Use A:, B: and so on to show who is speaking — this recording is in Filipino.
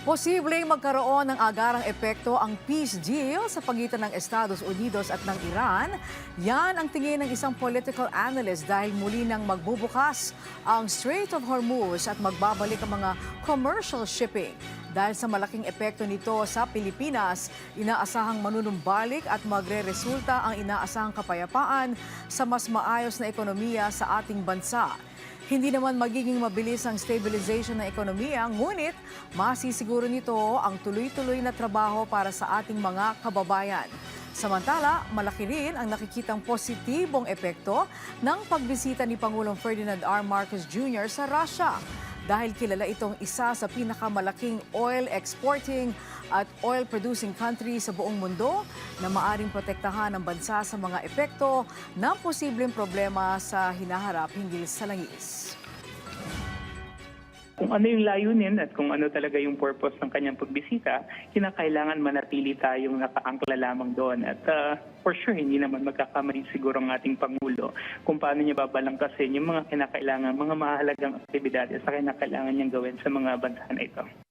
A: Posibleng magkaroon ng agarang epekto ang peace deal sa pagitan ng Estados Unidos at ng Iran. Yan ang tingin ng isang political analyst dahil muli nang magbubukas ang Strait of Hormuz at magbabalik ang mga commercial shipping. Dahil sa malaking epekto nito sa Pilipinas, inaasahang manunumbalik at magre-resulta ang inaasahang kapayapaan sa mas maayos na ekonomiya sa ating bansa. Hindi naman magiging mabilis ang stabilization ng ekonomiya, ngunit masisiguro nito ang tuloy-tuloy na trabaho para sa ating mga kababayan. Samantala, malaki rin ang nakikitang positibong epekto ng pagbisita ni Pangulong Ferdinand R. Marcos Jr. sa Russia. Dahil kilala itong isa sa pinakamalaking oil exporting at oil producing country sa buong mundo na maaring protektahan ang bansa sa mga epekto ng posibleng problema sa hinaharap hinggil sa langis.
B: Kung ano yung layunin at kung ano talaga yung purpose ng kanyang pagbisita, kinakailangan manatili tayong nakaangkla lamang doon. At for sure, hindi naman magkakamali siguro ang ating Pangulo kung paano niya babalangkasin yung mga kinakailangan, mga mahalagang aktibidades sa kinakailangan niyang gawin sa mga bansa na ito.